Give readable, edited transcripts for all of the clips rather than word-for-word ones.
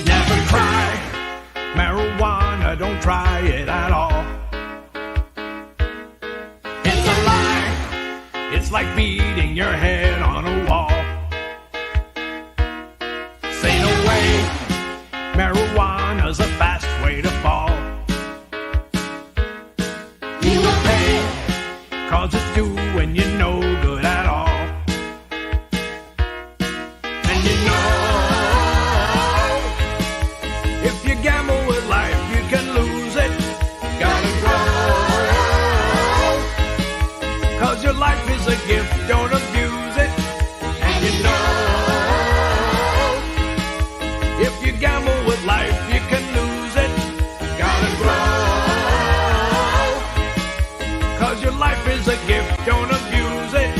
Never try marijuana, don't try it at all. It's a lie, it's like beating your head on a wall. Say no way, marijuana's a fast way to fall. You will pay, cause it's doing you no good at all. Gamble with life, you can lose it. Gotta grow, cause your life is a gift, don't abuse it. And you know, if you gamble with life, you can lose it. Gotta grow, cause your life is a gift, don't abuse it.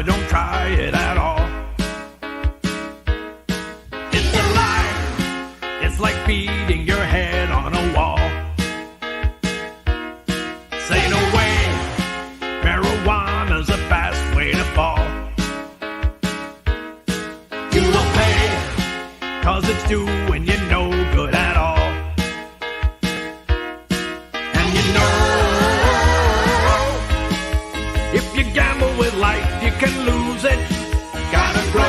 Don't try it at all. It's a lie, it's like beating your head on a wall. Say no way, marijuana's a fast way to fall. You will pay, cause it's doing you no good at all. And you know, if you gamble with life, you can lose it. Gotta grow,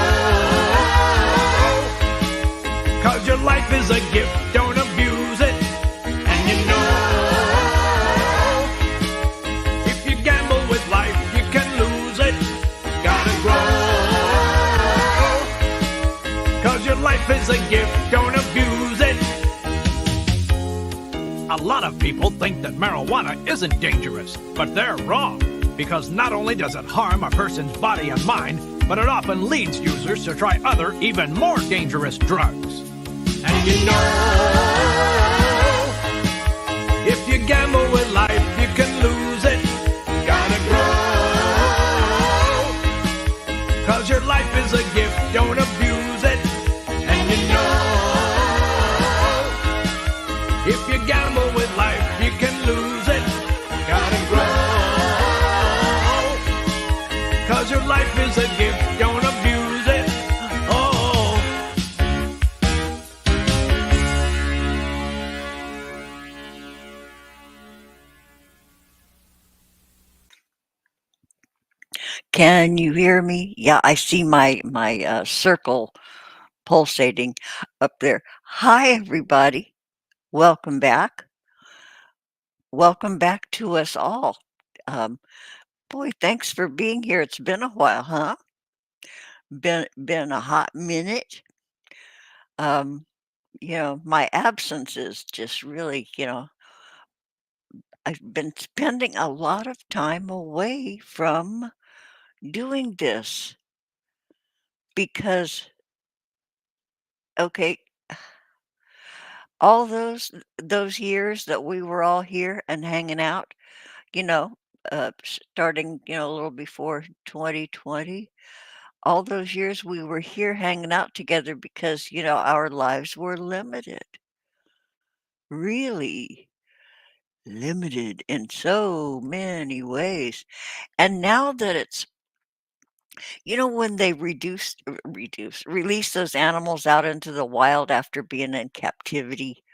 cause your life is a gift, don't abuse it. And you know, if you gamble with life, you can lose it. Gotta grow, cause your life is a gift, don't abuse it. A lot of people think that marijuana isn't dangerous, but they're wrong. Because not only does it harm a person's body and mind, but it often leads users to try other, even more dangerous drugs. And you know, if you gamble with life, you can lose it. Gotta grow, cause your life is a gift, don't abuse it. And you know, if you gamble with life, you can lose it. Gotta grow, cause your life is a gift, don't abuse it. Oh. Can you hear me? Yeah, I see my circle pulsating up there. Hi, everybody. Welcome back. Welcome back to us all. Um, Boy, thanks for being here. It's been a while, huh? Been a hot minute. Um, my absence is just really, I've been spending a lot of time away from doing this because, okay, all those years that we were all here and hanging out, you know, starting, a little before 2020, all those years we were here hanging out together because, our lives were limited, really limited in so many ways. And now that it's, when they release those animals out into the wild after being in captivity,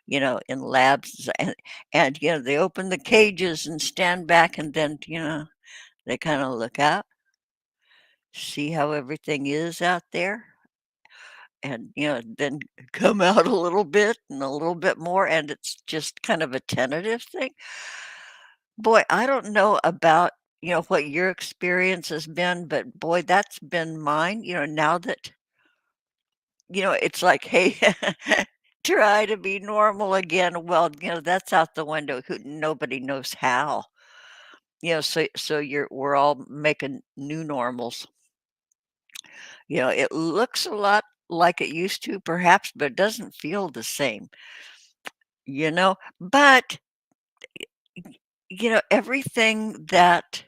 in labs and they open the cages and stand back and then, they kind of look out, see how everything is out there and, then come out a little bit and a little bit more and it's just kind of a tentative thing. Boy, I don't know about, what your experience has been, but boy, that's been mine, now that, it's like, hey, try to be normal again. Well, that's out the window. Nobody knows how. So we're all making new normals. It looks a lot like it used to, perhaps, but it doesn't feel the same. But everything that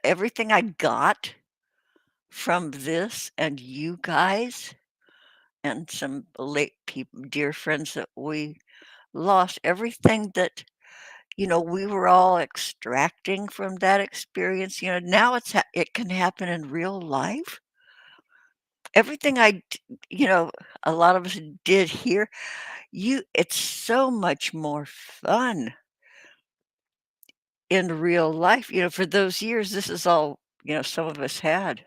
everything I got from this and you guys and some late people, dear friends that we lost, everything that we were all extracting from that experience, now it can happen in real life. Everything a lot of us did here, it's so much more fun in real life. For those years, this is all, some of us had.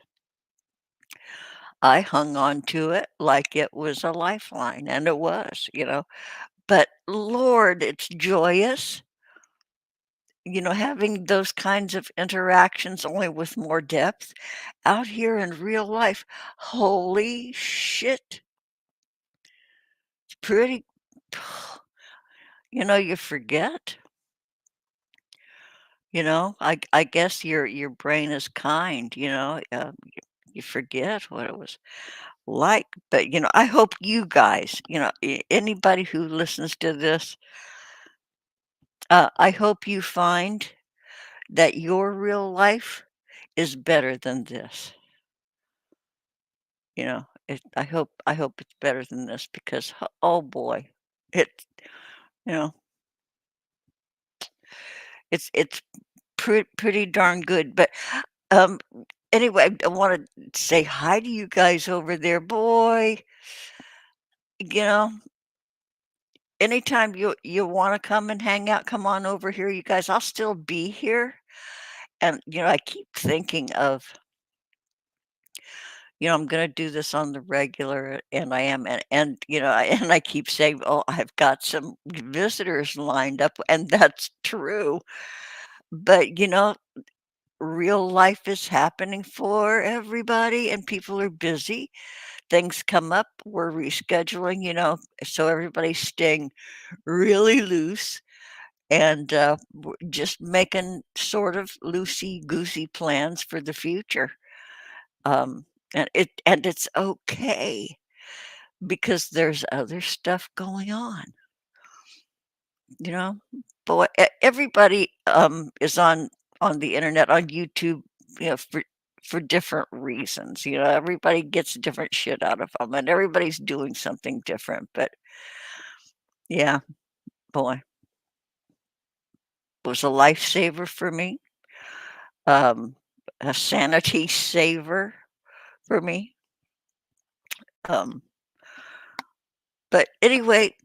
I hung on to it like it was a lifeline, and it was, but Lord, it's joyous. Having those kinds of interactions only with more depth out here in real life. Holy shit. It's pretty, you forget, I guess your brain is kind, you forget what it was like. But, I hope you guys, anybody who listens to this, I hope you find that your real life is better than this. I hope it's better than this because, oh boy, it you know, it's pretty darn good, but, um, anyway, I wanna say hi to you guys over there. Boy, you know, anytime you wanna come and hang out, come on over here, you guys. I'll still be here, and, I keep thinking of, I'm gonna do this on the regular, and I am, and, and I keep saying, "Oh, I've got some visitors lined up," and that's true, but, real life is happening for everybody, and people are busy. Things come up, we're rescheduling, so everybody's staying really loose and, we're just making sort of loosey-goosey plans for the future, um, and it's okay. Because there's other stuff going on, you know? Boy, everybody, is on the internet, on YouTube, for different reasons, everybody gets different shit out of them, and everybody's doing something different, but yeah, boy, was a lifesaver for me, um, a sanity saver for me, um, but anyway,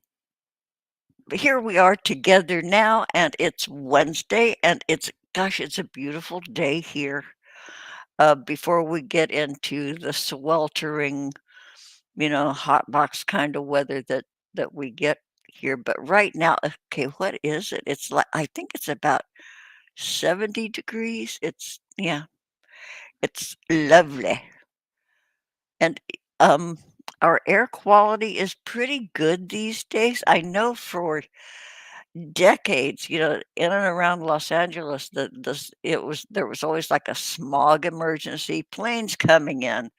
here we are together now, and it's Wednesday, and it's Gosh, it's a beautiful day here. Before we get into the sweltering, hot box kind of weather that we get here, but right now, okay, what is it? It's like I think it's about 70 degrees. It's lovely. And our air quality is pretty good these days. I know for decades, in and around Los Angeles, there was always like a smog emergency, planes coming in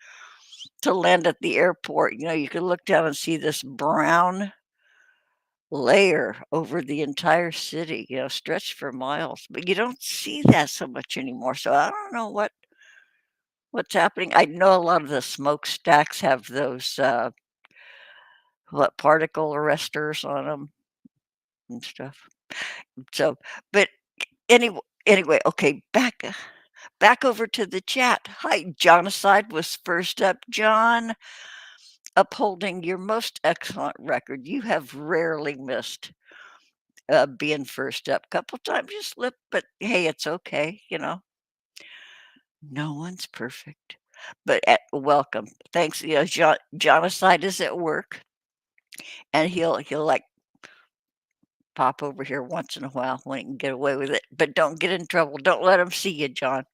to land at the airport. You could look down and see this brown layer over the entire city, stretched for miles. But you don't see that so much anymore. So I don't know what's happening. I know a lot of the smokestacks have those particle arresters on them and stuff. So, but anyway, okay, back over to the chat. Hi, Jonacide was first up. John, upholding your most excellent record. You have rarely missed being first up. Couple times you slipped, but hey, it's okay. No one's perfect. But welcome. Thanks. Jonacide is at work, and he'll like pop over here once in a while when he can get away with it. But don't get in trouble. Don't let him see you, John.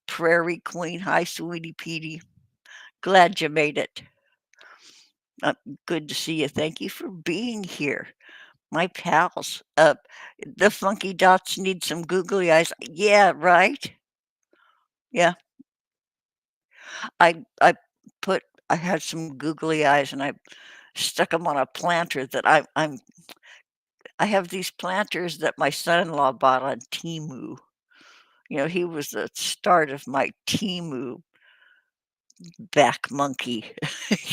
Prairie Queen. Hi, sweetie Petey. Glad you made it. Uh, Good to see you. Thank you for being here. My pals. The funky dots need some googly eyes. Yeah, right. Yeah. I put I had some googly eyes and I stuck them on a planter that I have these planters that my son-in-law bought on Temu. He was the start of my Temu back monkey.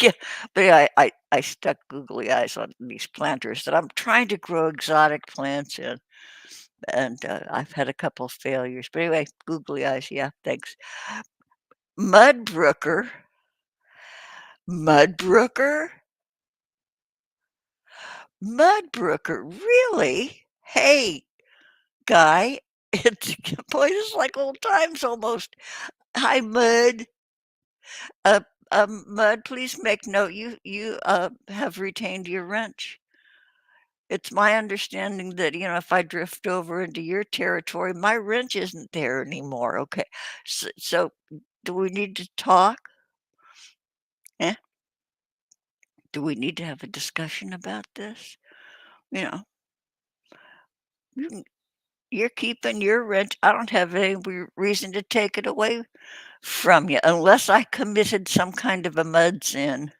Yeah, but yeah, I stuck googly eyes on these planters that I'm trying to grow exotic plants in, and, I've had a couple failures, but anyway, googly eyes, yeah, thanks. Mudbrooker? Mudbrooker? Mudbrooker, really? Hey, guy, it's boy, this is like old times almost. Hi, Mud. Uh, Mud, please make note you have retained your wrench. It's my understanding that, if I drift over into your territory, my wrench isn't there anymore, okay? So do we need to talk? Eh? Do we need to have a discussion about this? You know, you you're keeping your wrench. I don't have any reason to take it away from you unless I committed some kind of a mud sin.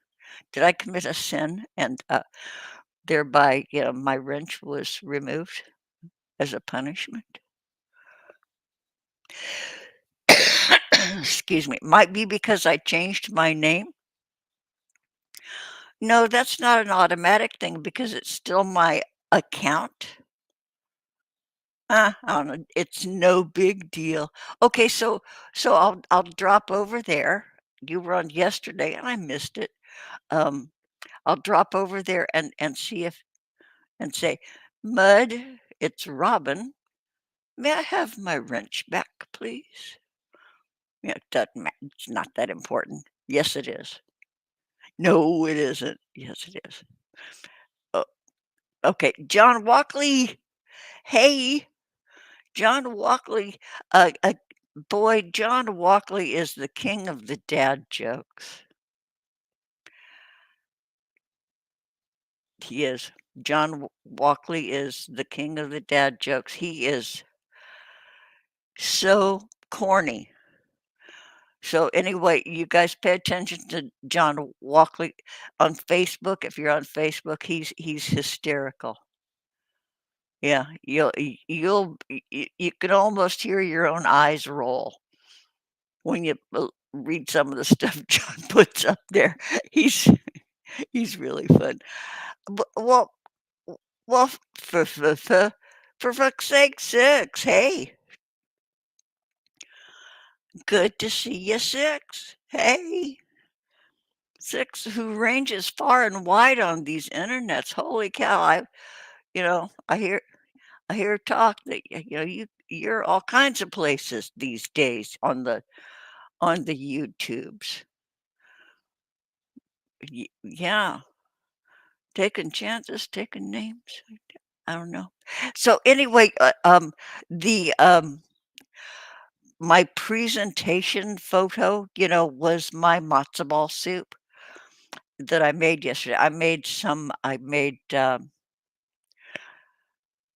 Did I commit a sin and, thereby, my wrench was removed as a punishment? Excuse me. Might be because I changed my name. No, that's not an automatic thing because it's still my account. I don't know. It's no big deal. Okay, so I'll drop over there. You were on yesterday and I missed it. Um, I'll drop over there and see if and say, Mud, it's Robin. May I have my wrench back, please? Yeah, it doesn't matter. It's not that important. Yes, it is. No, it isn't. Yes, it is. Oh, okay, John Walkley. Hey, John Walkley. Boy, John Walkley is the king of the dad jokes. He is. Walkley is the king of the dad jokes. He is so corny. So anyway, you guys pay attention to John Walkley on Facebook. If you're on Facebook, he's hysterical. Yeah, you can almost hear your own eyes roll when you read some of the stuff John puts up there. He's he's really fun. Well, well, for fuck's sake, Six. Hey, good to see you, Six. Hey, Six, who ranges far and wide on these internets. Holy cow! You know, I hear talk that you you're all kinds of places these days on the YouTubes. Yeah, taking chances, taking names. I don't know. So anyway, the my presentation photo, was my matzo ball soup that I made yesterday. I made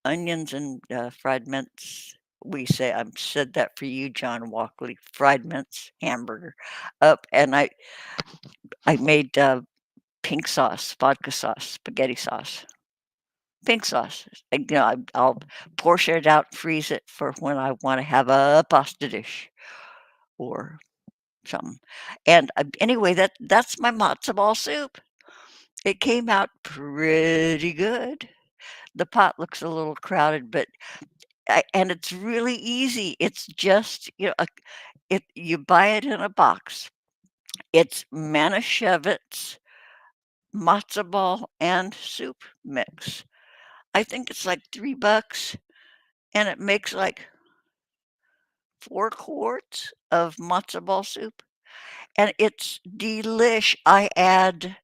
onions and fried mince. We say I said that for you, John Walkley. Fried mince hamburger, up, and I made pink sauce, vodka sauce, spaghetti sauce, pink sauce. I'll portion it out, freeze it for when I want to have a pasta dish or something. And anyway, that's my matzo ball soup. It came out pretty good. The pot looks a little crowded, but and it's really easy. It's just you buy it in a box. It's Manischewitz matzo ball and soup mix. I think it's like $3, and it makes like 4 quarts of matzo ball soup, and it's delish. I add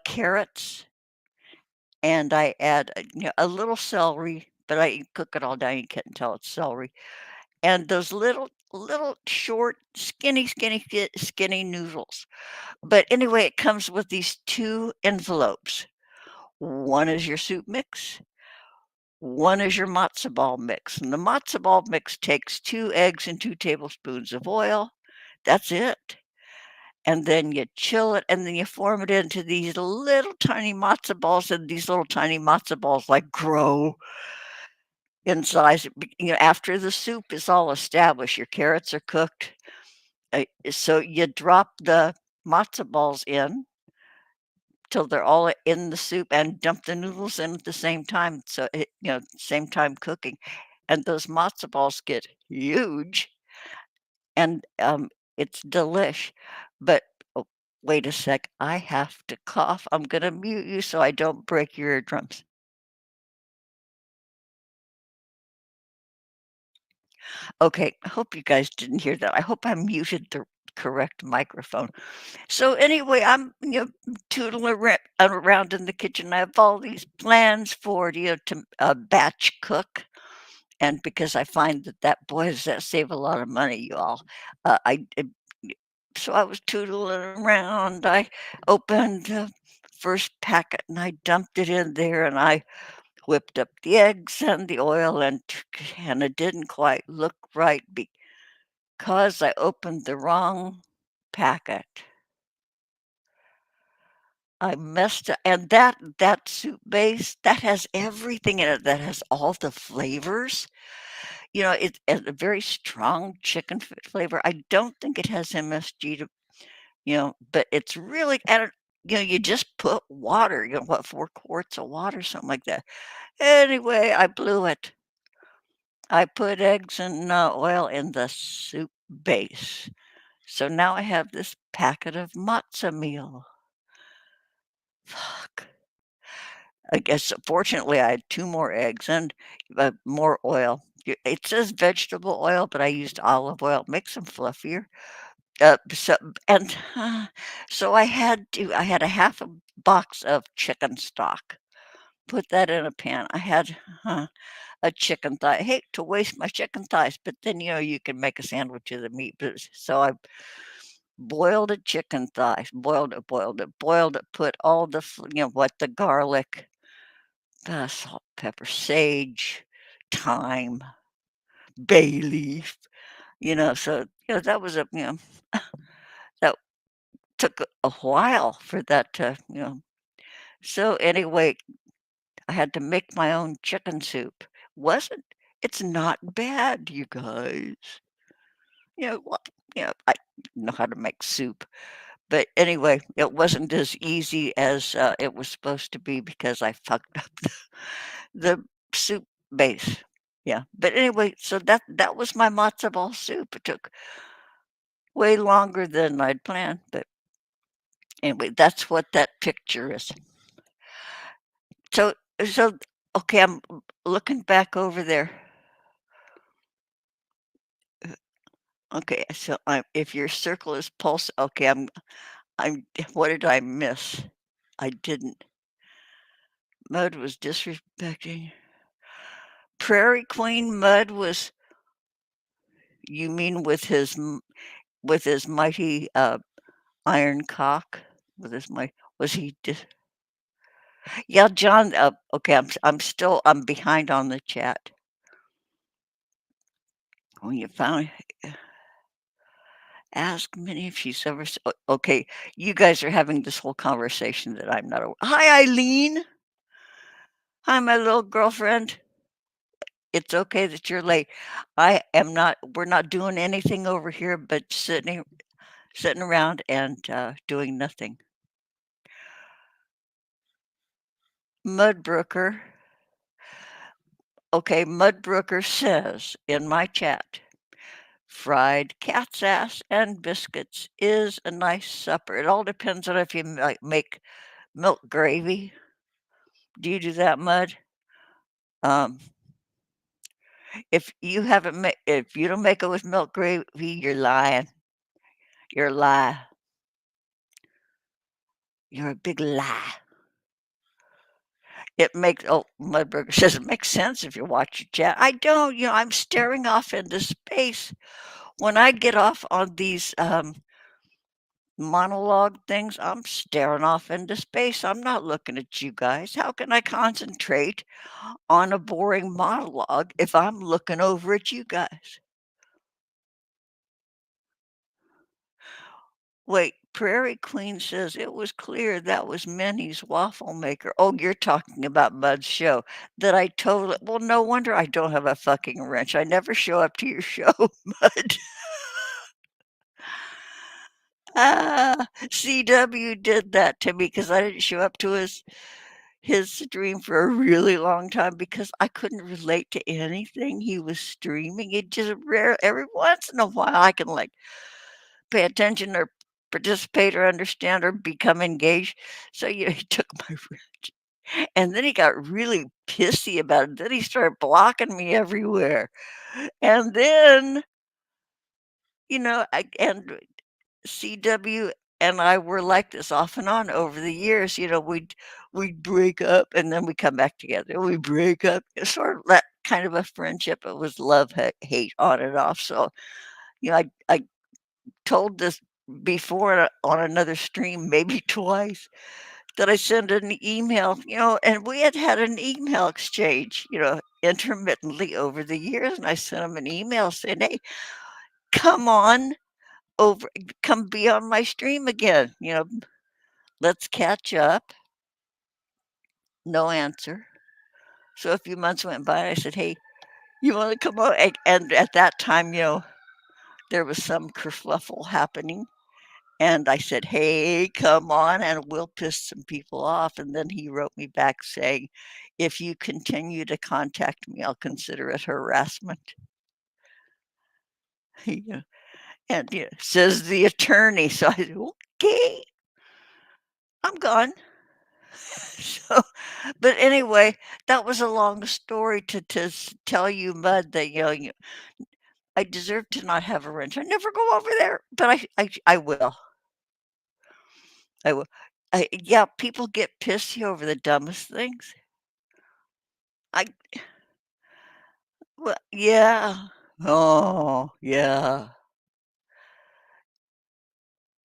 carrots, and I add a little celery, but I cook it all down. You can't tell it's celery, and those little short, skinny noodles. But anyway, it comes with these two envelopes. One is your soup mix. One is your matzo ball mix, and the matzo ball mix takes 2 eggs and 2 tablespoons of oil. That's it. And then you chill it, and then you form it into these little tiny matzo balls, and these little tiny matzo balls, like, grow in size, after the soup is all established, your carrots are cooked, so you drop the matzo balls in till they're all in the soup and dump the noodles in at the same time, so same time cooking, and those matzo balls get huge, and, it's delish. But oh, wait a sec, I have to cough. I'm gonna mute you so I don't break your eardrums. Okay, I hope you guys didn't hear that. I hope I muted the correct microphone. So anyway, I'm, tootling around in the kitchen. I have all these plans for, to batch cook. And because I find boy, does that save a lot of money, you all. So I was tootling around. I opened the first packet and I dumped it in there and I whipped up the eggs and the oil and it didn't quite look right because I opened the wrong packet. I messed up, and that soup base, that has everything in it, that has all the flavors. It has a very strong chicken flavor. I don't think it has MSG but it's really, and you just put water, what, 4 quarts of water, something like that. Anyway, I blew it. I put eggs and oil in the soup base. So now I have this packet of matzo meal. Fuck. I guess fortunately I had 2 more eggs and more oil. It says vegetable oil, but I used olive oil. It makes them fluffier. So and so I had a half a box of chicken stock. Put that in a pan. I had a chicken thigh. I hate to waste my chicken thighs, but then you can make a sandwich of the meat. So I boiled a chicken thigh, boiled it. Put all the garlic, salt, pepper, sage, thyme, bay leaf. So that was that took a while for that to. So anyway, I had to make my own chicken soup. Wasn't It's not bad, you guys. Well, I know how to make soup. But anyway, it wasn't as easy as it was supposed to be because I fucked up the soup base. Yeah. But anyway, so that was my matzo ball soup. It took way longer than I'd planned, but anyway, that's what that picture is. So so okay, I'm looking back over there. Okay, so if your circle is pulse, okay, I'm what did I miss? I didn't. Mud was disrespecting. Prairie Queen Mud was, you mean with his mighty, iron cock? With his might was he dis Yeah, John, okay, I'm behind on the chat. When you found ask Minnie if she's ever okay, you guys are having this whole conversation that I'm not Hi, Eileen. Hi, my little girlfriend. It's okay that you're late. We're not doing anything over here but sitting around and, doing nothing. Mudbrooker. Okay, Mudbrooker says in my chat, fried cat's ass and biscuits is a nice supper. It all depends on if you like make milk gravy. Do you do that, Mud? Um, if you don't make it with milk gravy, you're lying. You're a lie. You're a big lie. It makes Mudburger says it makes sense if you watch your chat. I don't, I'm staring off into space. When I get off on these monologue things, I'm staring off into space. I'm not looking at you guys. How can I concentrate on a boring monologue if I'm looking over at you guys? Wait, Prairie Queen says it was clear that was Minnie's waffle maker. Oh, you're talking about Mud's show that I totally. Well, no wonder I don't have a fucking wrench. I never show up to your show, Mud. CW did that to me because I didn't show up to his stream for a really long time because I couldn't relate to anything he was streaming. It just rare every once in a while I can like pay attention or participate or understand or become engaged. So he took my and then he got really pissy about it. Then he started blocking me everywhere. And then, and CW and I were like this off and on over the years. We'd break up and then we come back together. We break up. It's sort of that kind of a friendship. It was love, hate, on and off. So, I told this before on another stream, maybe twice, that I sent an email, and we had an email exchange, intermittently over the years. And I sent him an email saying, hey, come on over, come be on my stream again. Let's catch up. No answer. So a few months went by and I said, hey, you want to come on? And at that time, there was some kerfluffle happening. And I said, hey, come on, and we'll piss some people off. And then he wrote me back saying, if you continue to contact me, I'll consider it harassment. Yeah. And says the attorney. So I said, okay, I'm gone. So, but anyway, that was a long story to tell you, Mud, that I deserve to not have a wrench. I never go over there, but I will. I will. Yeah, people get pissy over the dumbest things. I Well, yeah. Oh, yeah.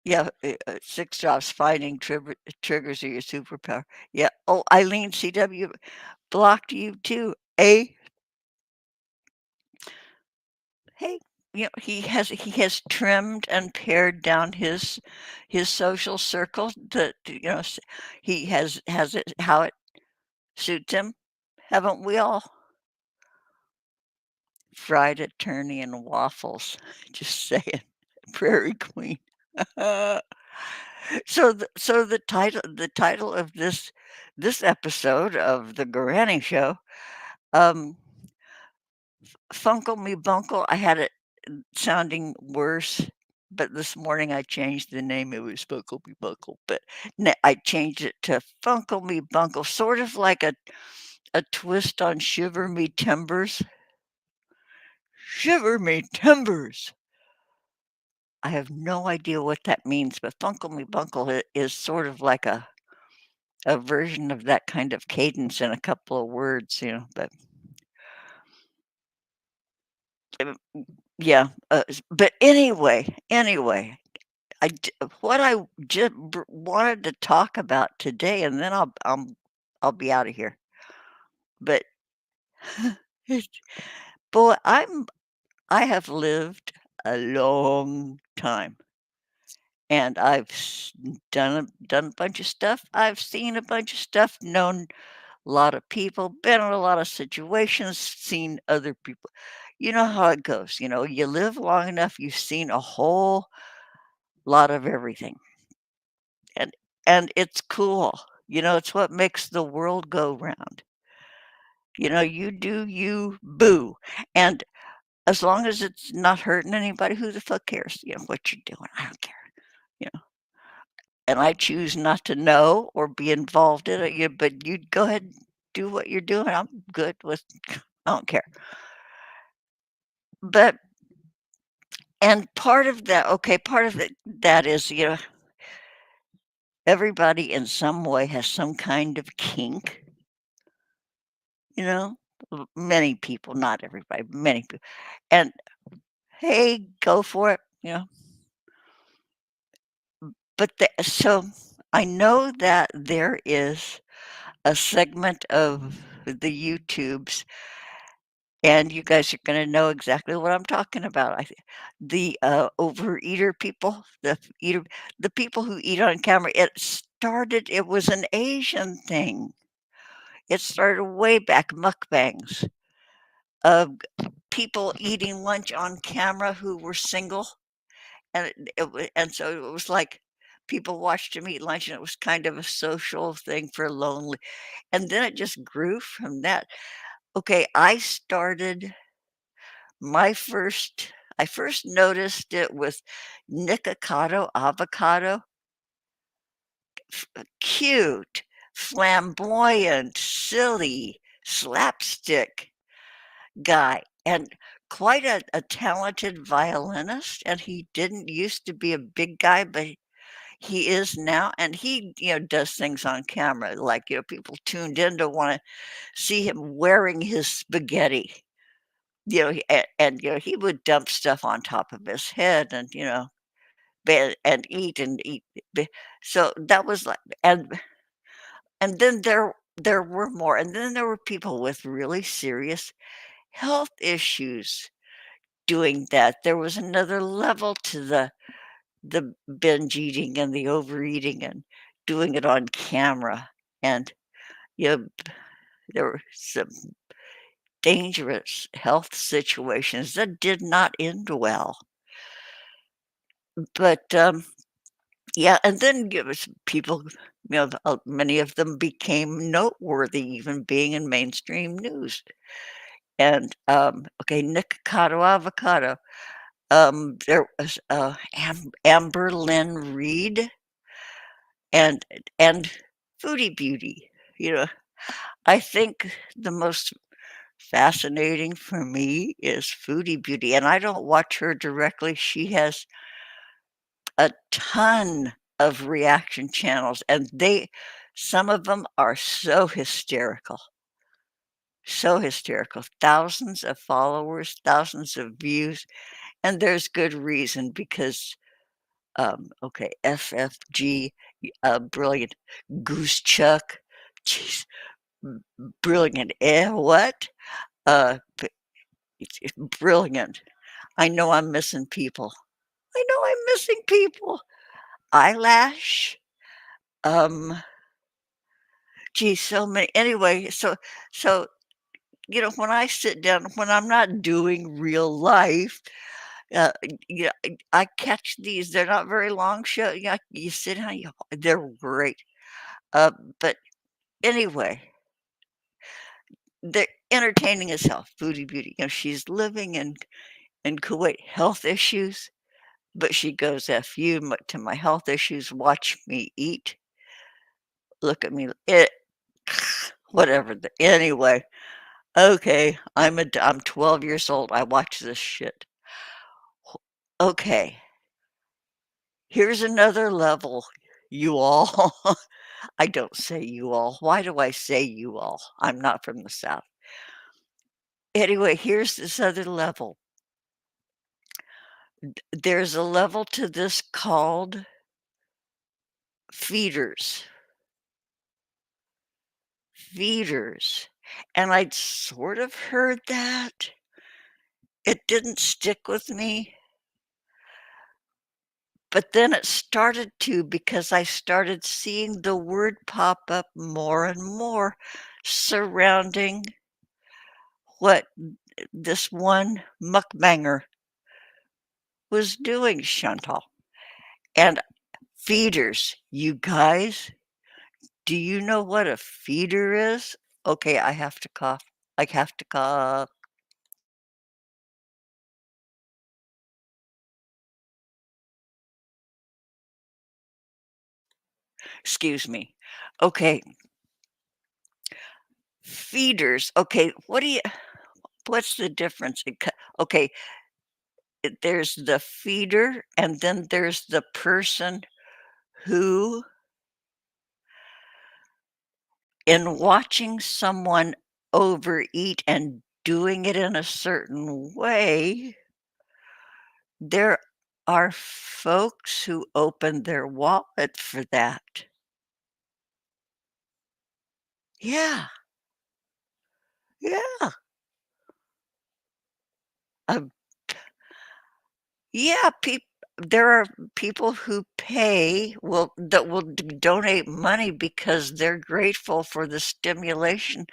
Yeah, 6 jobs finding triggers are your superpower. Yeah. Oh, Eileen CW blocked you too. Hey, he has trimmed and pared down his social circle to he has it how it suits him. Haven't we all? Fried attorney and waffles. Just saying. Prairie Queen. So the title of this episode of the Granny Show, um, Funkle Me Bunkle. I had it sounding worse, but this morning I changed the name. It was Funkle Me Bunkle, but I changed it to Funkle Me Bunkle, sort of like a twist on Shiver Me Timbers. Shiver Me Timbers. I have no idea what that means, but Funkle Muh Bunkle is sort of like a version of that kind of cadence in a couple of words, but, um, yeah, but anyway, I d what I just wanted to talk about today, and then I'll be out of here, but boy, I have lived a long time, and I've done a bunch of stuff. I've seen a bunch of stuff, known a lot of people, been in a lot of situations, seen other people. You know how it goes. You live long enough, you've seen a whole lot of everything, and it's cool. It's what makes the world go round. You do you, boo, and as long as it's not hurting anybody, who the fuck cares, what you're doing? I don't care, you know? And I choose not to know or be involved in it, but you go ahead and do what you're doing. I'm good with I don't care. But and part of it that is, everybody in some way has some kind of kink, you know? Many people, not everybody, many people. And hey, go for it, But so I know that there is a segment of the YouTubes, and you guys are gonna know exactly what I'm talking about. The, overeater people, the people who eat on camera, it was an Asian thing. It started way back, mukbangs of people eating lunch on camera who were single, and so it was like people watched him eat lunch, and it was kind of a social thing for lonely, and then it just grew from that. Okay, I first noticed it with Nikocado avocado. Cute, flamboyant, silly, slapstick guy, and quite a talented violinist, and he didn't used to be a big guy, but he is now, and he, does things on camera, like, people tuned in to wanna see him wearing his spaghetti. He would dump stuff on top of his head and, and eat. So that was like, and then there were more, and then there were people with really serious health issues doing that. There was another level to the binge eating and the overeating and doing it on camera, and, you know, there were some dangerous health situations that did not end well. But, yeah, and then it was people, many of them became noteworthy even being in mainstream news. And, okay, Nikocado avocado. There was, Amber Lynn Reed and and Foodie Beauty, you know? I think the most fascinating for me is Foodie Beauty, and I don't watch her directly. She has a ton of reaction channels, and some of them are so hysterical. Thousands of followers, thousands of views, and there's good reason because, okay, FFG, brilliant. Goose Chuck, jeez, brilliant. What? B it's brilliant. I know I'm missing people. I know I'm missing people. Eyelash, um, geez, so many. Anyway, so, when I sit down, when I'm not doing real life, I catch these. They're not very long show. Yeah, you sit down, they're great. Uh, but anyway, they're entertaining as hell. Foodie Beauty. She's living in Kuwait, health issues, but she goes, "F you to my health issues. Watch me eat. Look at me." Whatever. Anyway, okay, I'm 12 years old. I watch this shit. Okay. Here's another level, you all. I don't say you all. Why do I say you all? I'm not from the South. Anyway, here's this other level. There's a level to this called feeders. Feeders. And I'd sort of heard that. It didn't stick with me, but then it started to because I started seeing the word pop up more and more surrounding what this one mukbanger was doing, Chantal. And feeders, you guys, do you know what a feeder is? Okay, I have to cough. I have to cough. Excuse me. Okay, feeders. Okay, what's the difference? Okay, there's the feeder, and then there's the person who, in watching someone overeat and doing it in a certain way, there are folks who open their wallet for that. Yeah, yeah. Uh, yeah, there are people who pay that will donate money because they're grateful for the stimulation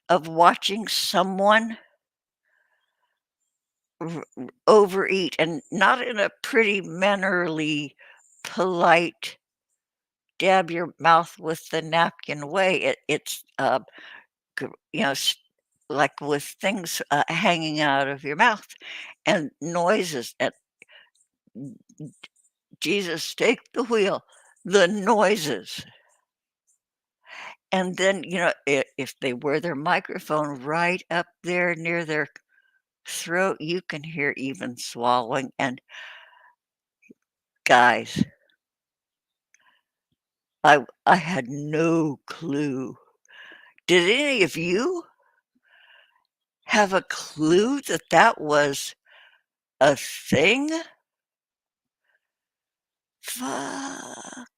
of watching someone overeat, and not in a pretty mannerly, polite, dab your mouth with the napkin way. It's you know, like with things hanging out of your mouth and noises. And Jesus, take the wheel. The noises. And then, if they wear their microphone right up there near their throat, you can hear even swallowing. And guys, I had no clue. Did any of you have a clue that that was a thing? Fuck.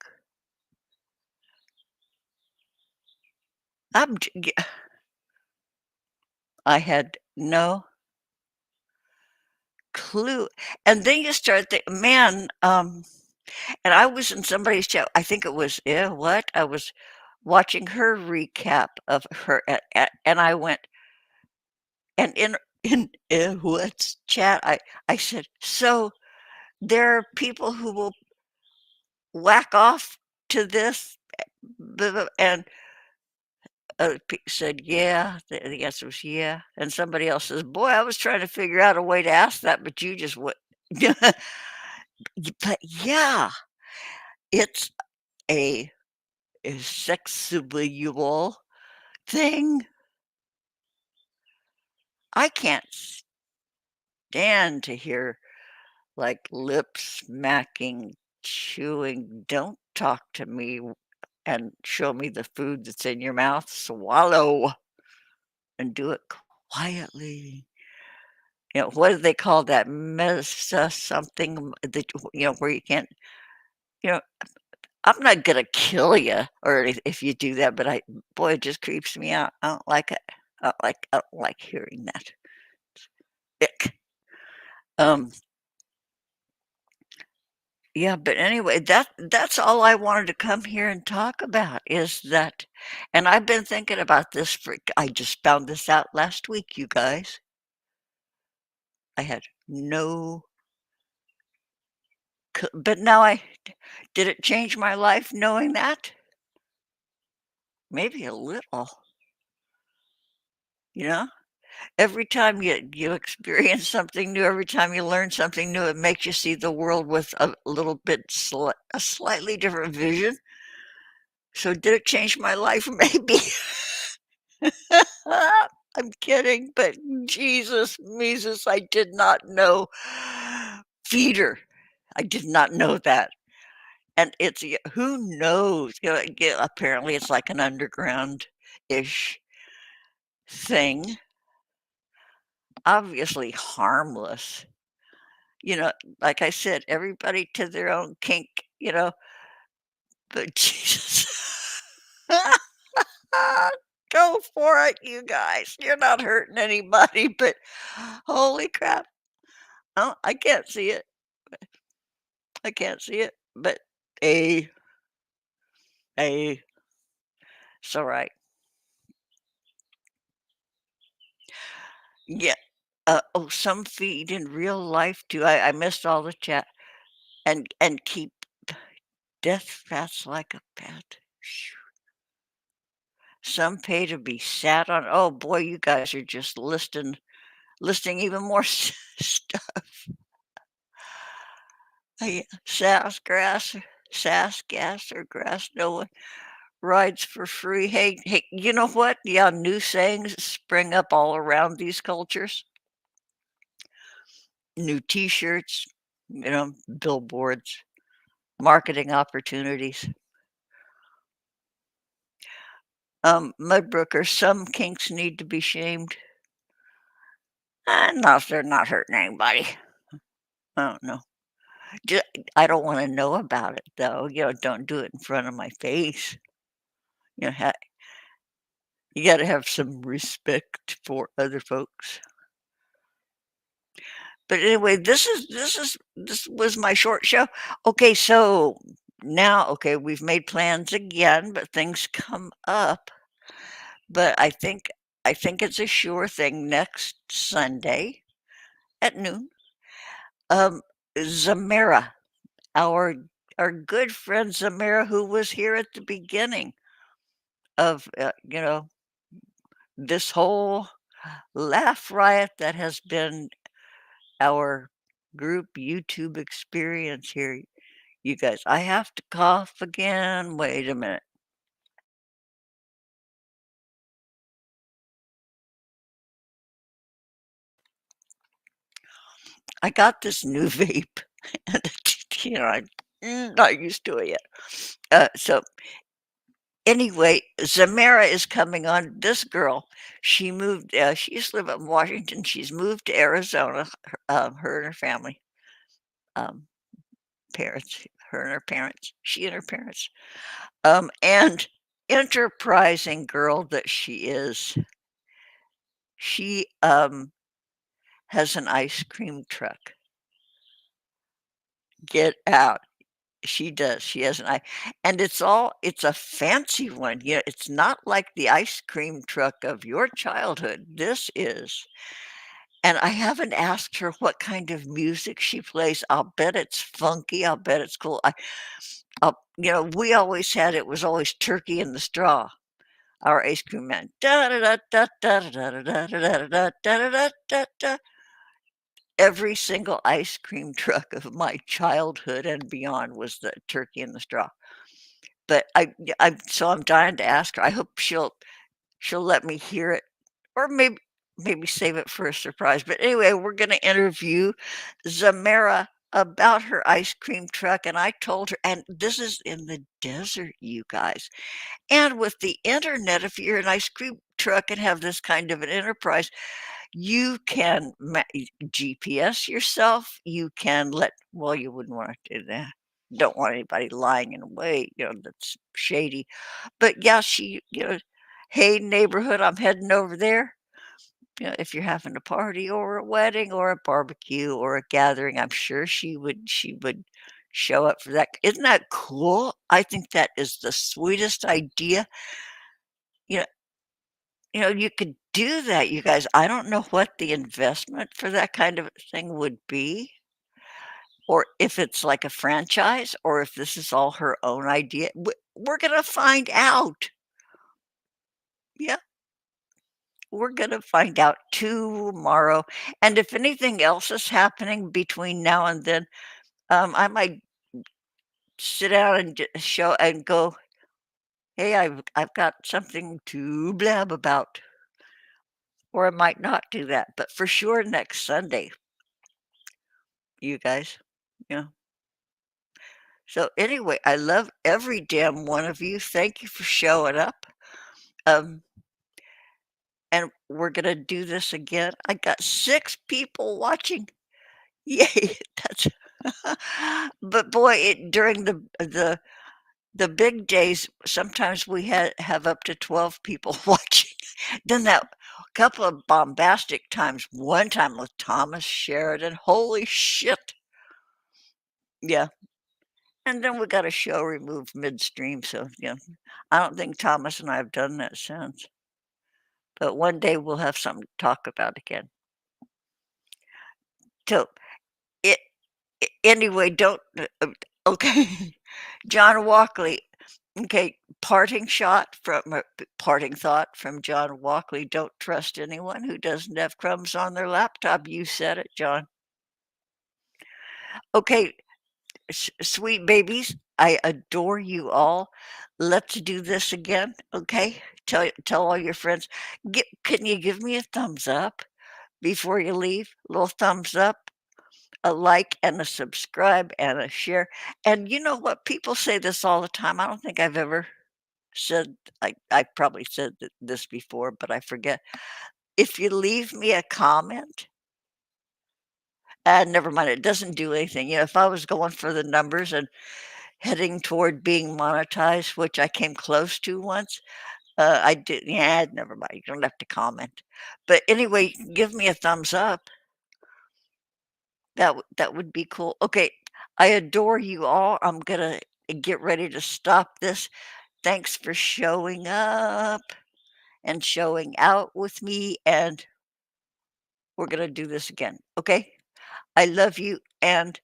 I'm j g I had no clue. And then you start thinking, man, and I was in somebody's chat. I think it was, yeah, what? I was watching her recap of her, and I went, and in what's chat, I said, so there are people who will whack off to this, and said, yeah. The answer was yeah. And somebody else says, boy, I was trying to figure out a way to ask that, but you just would. But yeah, it's a, a sexual thing. I can't stand to hear like lip smacking, chewing. Don't talk to me and show me the food that's in your mouth. Swallow and do it quietly. What do they call that? Mesa something that, where you can't, you know, I'm not gonna kill you or if you do that, but boy, it just creeps me out. I don't like it. I don't like hearing that. Ick. Um, yeah, but anyway, that's all I wanted to come here and talk about is that, and I've been thinking about this I just found this out last week, you guys. I had no, but now did it change my life knowing that? Maybe a little, you know? Every time you experience something new, every time you learn something new, it makes you see the world with a little bit a slightly different vision. So did it change my life? Maybe. I'm kidding, but Jesus, Mesus, I did not know. Feeder. I did not know that. And it's who knows? Apparently it's like an underground-ish thing, obviously harmless. You know, like I said, everybody to their own kink, but Jesus. Go for it, you guys. You're not hurting anybody, but holy crap. Oh, I can't see it. I can't see it, but a a it's all right. Yeah. Oh, some feed in real life too. I missed all the chat. And keep death fast like a pet. Phew. Some pay to be sat on. Oh boy, you guys are just listing even more stuff. Yeah, sass, gas, or grass. No one rides for free. Hey, you know what? Yeah, new sayings spring up all around these cultures. New T-shirts, billboards, marketing opportunities. Mudbrookers, some kinks need to be shamed. No, they're not hurting anybody. I don't know. Ju I don't wanna know about it, though, don't do it in front of my face. You know, ha you gotta have some respect for other folks. But anyway, this was my short show. Okay, so now okay, we've made plans again, but things come up. But I think it's a sure thing next Sunday at noon. Um, Zamara, our our good friend Zamara, who was here at the beginning of, this whole laugh riot that has been our group YouTube experience here. You guys, I have to cough again. Wait a minute. I got this new vape, and I'm not used to it yet. So anyway, Zamara is coming on. This girl, she used to live up in Washington. She's moved to Arizona, her and her family, um, parents, her and her parents, she and her parents. And enterprising girl that she is, she has an ice cream truck. Get out. She does. She has an I and it's a fancy one. It's not like the ice cream truck of your childhood. This is. And I haven't asked her what kind of music she plays. I'll bet it's funky. I'll bet it's cool. We always had it was always Turkey in the Straw, our ice cream man. Da da da da da da da da da da da da da da. Every single ice cream truck of my childhood and beyond was the Turkey in the Straw. But I'm dying to ask her. I hope she'll let me hear it, or maybe save it for a surprise. But anyway, we're gonna interview Zamara about her ice cream truck, and I told her, and this is in the desert, you guys. And with the internet, if you're an ice cream truck and have this kind of an enterprise, you can GPS yourself. You can well, you wouldn't want to do that. Don't want anybody lying in a way, that's shady. But yeah, hey, neighborhood, I'm heading over there. If you're having a party or a wedding or a barbecue or a gathering, I'm sure she would show up for that. Isn't that cool? I think that is the sweetest idea. You know, you could do that, you guys. I don't know what the investment for that kind of thing would be, or if it's like a franchise, or if this is all her own idea. We're gonna find out. Yeah, we're gonna find out tomorrow. And if anything else is happening between now and then, I might sit down and show and go, "Hey, I've got something to blab about," or I might not do that. But for sure, next Sunday, you guys, yeah. So anyway, I love every damn one of you. Thank you for showing up. Um, and we're gonna do this again. I got 6 people watching. Yay, that's but boy, during the big days, sometimes we have up to 12 people watching. Then that couple of bombastic times, one time with Thomas Sheridan, holy shit. Yeah, and then we got a show removed midstream, so, yeah, I don't think Thomas and I have done that since, but one day we'll have something to talk about again. So, it anyway, don't okay. John Walkley, okay, parting thought from John Walkley, "Don't trust anyone who doesn't have crumbs on their laptop." You said it, John. Okay, sweet babies, I adore you all. Let's do this again, okay? Tell all your friends. Can you give me a thumbs up before you leave? A little thumbs up, a like, and a subscribe, and a share. And you know what? People say this all the time. I don't think I've ever said I probably said this before, but I forget. If you leave me a comment, never mind, it doesn't do anything. You know, if I was going for the numbers and heading toward being monetized, which I came close to once, I did. Yeah, never mind. You don't have to comment. But anyway, you can give me a thumbs up. That would be cool. Okay, I adore you all. I'm gonna get ready to stop this. Thanks for showing up and showing out with me, and we're gonna do this again. Okay? I love you, and